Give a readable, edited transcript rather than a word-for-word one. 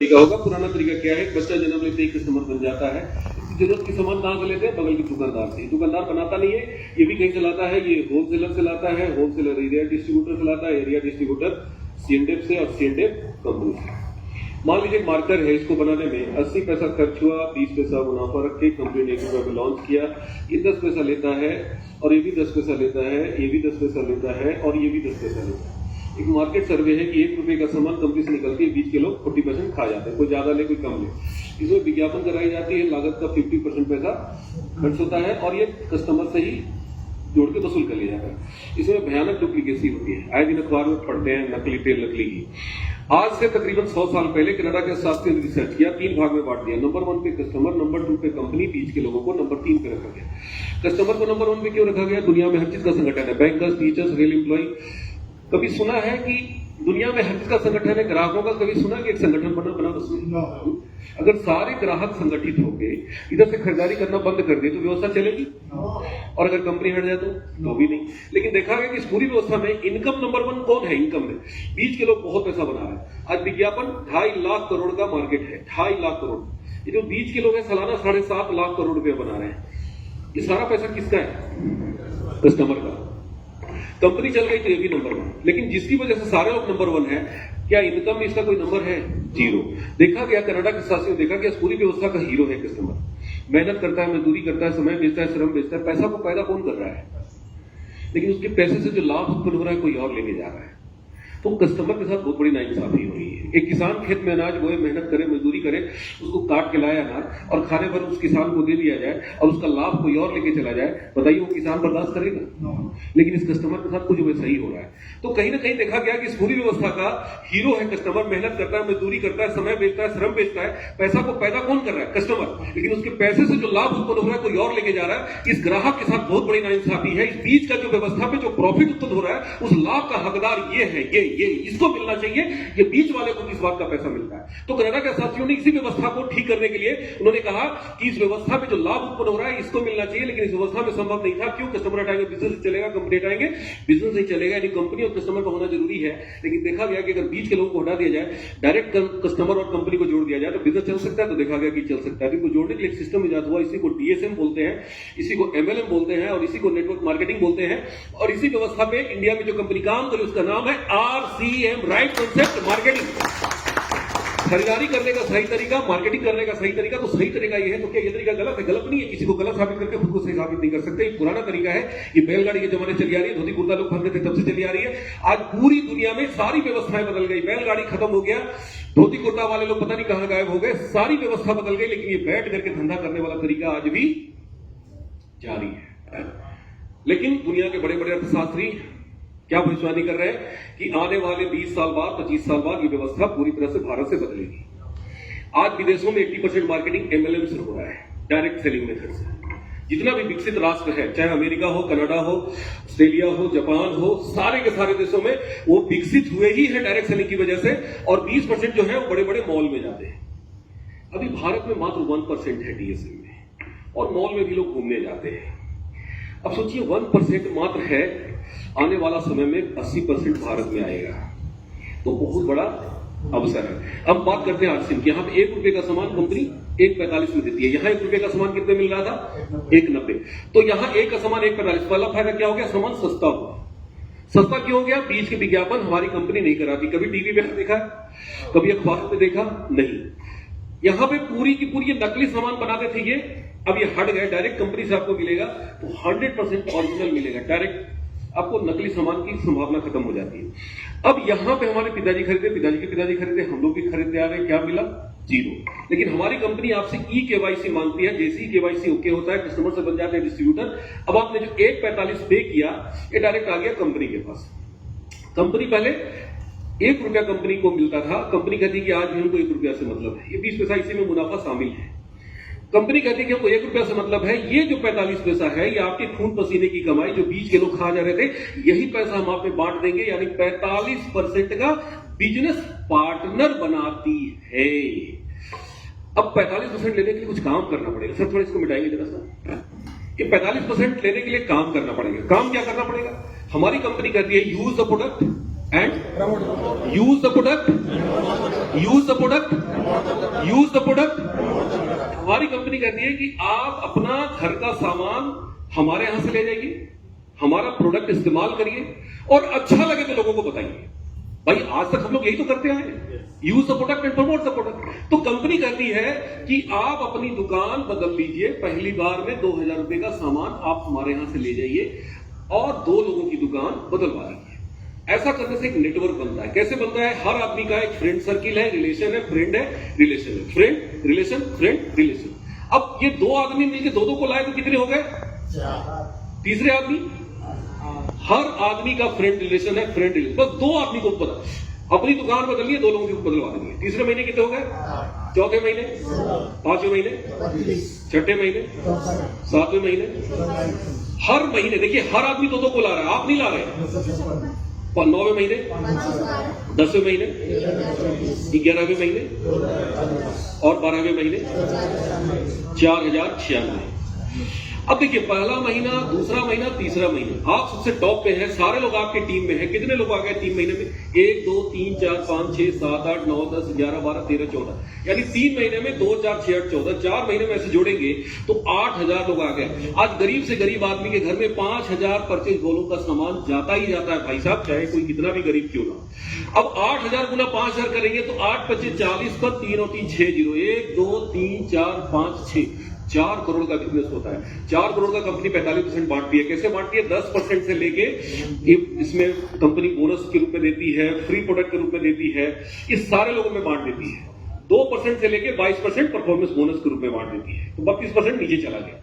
तरीका होगा। पुराना तरीका क्या है, बच्चा जन्म लेते ही कस्टमर बन जाता है। जरूरत की सामान कहां से लेते हैं? बगल के दुकानदार से। दुकानदार बनाता नहीं है, ये भी कहीं से लाता है, ये होलसेलर से लाता है, होलसेलर एरिया डिस्ट्रीब्यूटर से लाता है, एरिया डिस्ट्रीब्यूटर सीएनडेफ से और सीएनडेफ कंपनी से। मान लीजिए मार्कर है, इसको बनाने में 80 पैसा खर्च हुआ, 20 पैसा मुनाफा रख के कंपनी ने 1 रुपये में लॉन्च किया। ये 10 पैसा लेता है और ये भी 10 पैसा लेता है, ये भी 10 पैसा लेता है और ये भी 10 पैसा लेता है। एक मार्केट सर्वे है कि 1 रुपए का सामान कंपनी से निकलती है, 20 के लोग 40% खा जाते हैं, कोई ज्यादा ले कोई कम ले। इसमें विज्ञापन कराई जाती है, लागत का 50% पैसा खर्च होता है और ये कस्टमर से ही जोड़ के वसूल कर लिया जाता है। इसमें भयानक डुप्लीकेसी होती है, आए दिन अखबार में पढ़ते हैं नकली तेल नकली घी। आज से तकरीबन 100 साल पहले कनाडा के शास्त्री ने रिसर्च किया, 3 भाग में बांट दिया। नंबर 1 पे कस्टमर, नंबर 2 पे कंपनी, बीच के लोगों को नंबर 3 पे रखा गया। कस्टमर को नंबर 1 पे क्यों रखा गया? दुनिया में हर चीज का संगठन है, बैंकर्स, टीचर्स, रेल एम्प्लॉय। कभी सुना है कि दुनिया में हर चीज का संगठन है, ग्राहकों का कभी सुना कि एक संगठन बना अगर सारे ग्राहक संगठित होंगे, इधर से खरीदारी करना बंद कर दे तो व्यवस्था चलेगी, और अगर कंपनी हट जाए तो भी नहीं। लेकिन देखा गया कि इस पूरी व्यवस्था में इनकम नंबर 1 कौन है? इनकम में बीच के लोग बहुत पैसा बना रहे हैं। आज विज्ञापन 2.5 लाख करोड़ का मार्केट है, 2.5 लाख करोड़। ये जो बीच के लोग हैं सालाना 7.5 लाख करोड़ रुपया बना रहे हैं। ये सारा पैसा किसका है? कस्टमर का। कंपनी चल गई तो ये भी नंबर 1, लेकिन जिसकी वजह से सारे लोग नंबर 1 है, क्या इनकम में इसका कोई नंबर है? 0। देखा गया कनाडा के शास्त्रियों ने देखा कि इस पूरी व्यवस्था का हीरो है कस्टमर। मेहनत करता है, मजदूरी करता है, समय बेचता है, श्रम बेचता है, पैसा को पैदा कौन कर रहा है? लेकिन उसके पैसे से जो लाभ उत्पन्न हो रहा है कोई और लेके जा रहा है। तो कस्टमर के साथ बहुत बड़ी नाइंसाफी हो रही है। एक किसान खेत में अनाज बोए, मेहनत करे, मजदूरी करे, उसको काट के लाए अनाज और खाने पर उस किसान को दे दिया जाए और उसका लाभ कोई और लेके चला जाए, बताइए वो किसान बर्दाश्त करेगा? लेकिन इस कस्टमर के साथ कुछ वैसा ही हो रहा है। तो कहीं ना कहीं देखा गया कि इस पूरी व्यवस्था का हीरो है कस्टमर। मेहनत करता है, मजदूरी करता है, समय बेचता है, श्रम बेचता है, पैसा को पैदा कौन कर रहा है? कस्टमर। लेकिन उसके पैसे से जो लाभ उत्पन्न हो रहा है कोई और लेके जा रहा है। इस ग्राहक के साथ बहुत बड़ी नाइंसाफी है। इस बीच का जो व्यवस्था पे जो प्रॉफिट उत्पन्न हो रहा है, उस लाभ का हकदार ये है, ये इसको मिलना चाहिए। ये बीच वाले को किस बात का पैसा मिलता है? तो कनाडा के साथियों ने इसी व्यवस्था को ठीक करने के लिए उन्होंने कहा कि इस व्यवस्था में जो लाभ उत्पन्न हो रहा है इसको मिलना चाहिए, लेकिन इस व्यवस्था में संभव नहीं था। क्यों? कस्टमर हटाएंगे बिजनेस चलेगा, कंपनी हटाएंगे बिजनेस नहीं चलेगा। यानी कंपनी और कस्टमर का होना जरूरी है। लेकिन देखा गया कि अगर बीच के लोगों को हटा दिया जाए, डायरेक्ट कस्टमर और कंपनी को जोड़ दिया जाए तो बिजनेस चल सकता है। तो देखा गया कि चल सकता है। इनको जोड़ने के लिए एक सिस्टम इजाद हुआ, इसी को डीएसएम बोलते हैं, इसी को एमएलएम बोलते हैं और इसी को नेटवर्क मार्केटिंग बोलते हैं। और इसी व्यवस्था पे इंडिया में जो कंपनी काम करे उसका नाम है आरसीएम, राइट कॉन्सेप्ट मार्केटिंग। खरीदारी करने का सही तरीका, मार्केटिंग करने का सही तरीका। तो सही तरीका ये है, तो क्या ये तरीका गलत है? गलत नहीं है। किसी को गलत साबित करके खुद को सही साबित नहीं कर सकते। ये पुराना तरीका है, ये बैलगाड़ी के जमाने चली आ रही है, धोती कुर्ता लोग पहनते थे तब से चली आ रही है। आज पूरी दुनिया में सारी व्यवस्थाएं बदल गई। बैलगाड़ी खत्म हो गया, धोती कुर्ता वाले लोग पता नहीं कहां गायब हो गए, सारी व्यवस्था बदल गई। लेकिन ये बैठ करके धंधा करने वाला तरीका आज भी जारी है। लेकिन दुनिया के बड़े बड़े अर्थशास्त्री क्या भविष्यवाणी कर रहे हैं कि आने वाले 20 साल बाद, 25 साल बाद ये व्यवस्था पूरी तरह से भारत से बदलेगी। आज विदेशों में 80% मार्केटिंग एमएलएम से हो रहा है, डायरेक्ट सेलिंग मेथड से। जितना भी विकसित राष्ट्र है, चाहे अमेरिका हो, कनाडा हो, ऑस्ट्रेलिया हो, जापान हो, सारे के सारे देशों में वो विकसित हुए ही है डायरेक्ट सेलिंग की वजह से। और 20% जो है वो बड़े बड़े मॉल में जाते हैं। अभी भारत में मात्र 1% है डीएसएम में, और मॉल में भी लोग घूमने जाते हैं। अब सोचिए 1% मात्र है, आने वाला समय में 80% भारत में आएगा। तो बहुत बड़ा अवसर है। अब बात करते हैं आरसीएम की। यहाँ पे 1 रुपए का सामान कंपनी 1.45 में देती है। यहाँ 1 रुपए का सामान कितने मिल रहा था? 1.90। तो यहाँ 1 का सामान 1.45। पहला फायदा क्या हो गया? सामान सस्ता हुआ। सस्ता क्यों हो गया? बीच के विज्ञापन हमारी कंपनी नहीं कराती। कभी टीवी पे देखा, कभी अखबार में देखा नहीं। यहाँ पे पूरी की पूरी नकली सामान बनाते थे ये, अब ये हट गए, डायरेक्ट कंपनी से आपको मिलेगा तो 100% ओरिजिनल मिलेगा। डायरेक्ट आपको नकली सामान की संभावना खत्म हो जाती है। अब यहां पे हमारे पिताजी खरीदे, पिताजी के पिताजी खरीदे, हम लोग भी खरीदते आ रहे हैं, क्या मिला? 0। लेकिन हमारी कंपनी आपसे ई-केवाईसी मांगती है। जैसे ही केवाईसी ओके होता है, कस्टमर से बन जाते हैं डिस्ट्रीब्यूटर। अब आपने जो 1.45 पे किया, ये डायरेक्ट आ गया कंपनी के पास। कंपनी पहले 1 रुपया कंपनी को मिलता था। कंपनी कहती है कि आज भी हमको 1 रुपया से मतलब है, ये 20 पैसा इसी में मुनाफा शामिल है। कंपनी कहती है कि हमको 1 रुपया से मतलब है, ये जो 45 पैसा है ये आपके खून पसीने की कमाई जो बीच के लोग खा जा रहे थे, यही पैसा हम आप में बांट देंगे। यानी 45% का बिजनेस पार्टनर बनाती है। अब 45% लेने के लिए कुछ काम करना पड़ेगा। सर थोड़ा इसको मिटाएंगे जरा सा। ये 45% लेने के लिए काम करना पड़ेगा। काम क्या करना पड़ेगा? हमारी कंपनी कहती है use the product and use the product, use the product, use the product. हमारी कंपनी कहती है कि आप अपना घर का सामान हमारे यहां से ले जाइए, हमारा प्रोडक्ट इस्तेमाल करिए और अच्छा लगे तो लोगों को बताइए। भाई आज तक हम लोग यही तो करते हैं, use the product and promote the product. तो कंपनी कहती है कि आप अपनी दुकान बदल लीजिए, पहली बार में 2000 रुपए का सामान आप हमारे यहां से ले जाइए और 2 लोगों की दुकान बदलवा लीजिए। ऐसा करने से एक नेटवर्क बनता है। कैसे बनता है? हर आदमी का एक फ्रेंड सर्किल है, रिलेशन है, फ्रेंड है, रिलेशन है, फ्रेंड रिलेशन, फ्रेंड रिलेशन। अब ये 2 आदमी मिलकर 2-2 को लाए तो कितने हो गए? 3रे आदमी। हर आदमी का फ्रेंड रिलेशन है, फ्रेंड रिलेशन। बस 2 आदमी को पता, अपनी दुकान बदलिए, 2 लोगों की बदलवा देंगे। 3रे महीने कितने हो गए? 4थे महीने, 5वें महीने, 6ठे महीने, 7वें महीने। हर महीने देखिए, हर आदमी 2-2 को ला रहा है, आप नहीं ला रहे। 9वें महीने, 10वें महीने, 11वें महीने और 12वें महीने 4096। अब देखिए, पहला महीना, दूसरा महीना, तीसरा महीना, आप सबसे टॉप पे हैं, सारे लोग आपके टीम में हैं। कितने लोग आ गए 3 महीने में? 1 2 3 4 5 6 7 8 9 10 11 12 13 14, यानी 3 महीने में 2 4 6 8 14, 4 महीने में ऐसे जोड़ेंगे तो 8000 लोग आ गए। आज गरीब से गरीब आदमी के घर में 5000 परचेज गोलों का सामान जाता ही जाता है भाई साहब, चाहे कोई कितना भी गरीब क्यों ना। अब 8000 गुना 5000 करेंगे तो 8 25 40 पर 3 और 3 6 0, 1 2 3 4 5 6, 4 करोड़ का बिजनेस होता है। 4 करोड़ का कंपनी 45% बांटती है। कैसे बांटती है? 10% से लेके इसमें कंपनी बोनस के रूप में देती है, फ्री प्रोडक्ट के रूप में देती है, इस सारे लोगों में बांट देती है। 2% से लेके 22% परफॉर्मेंस बोनस के रूप में बांट देती है, तो 32% नीचे चला गया।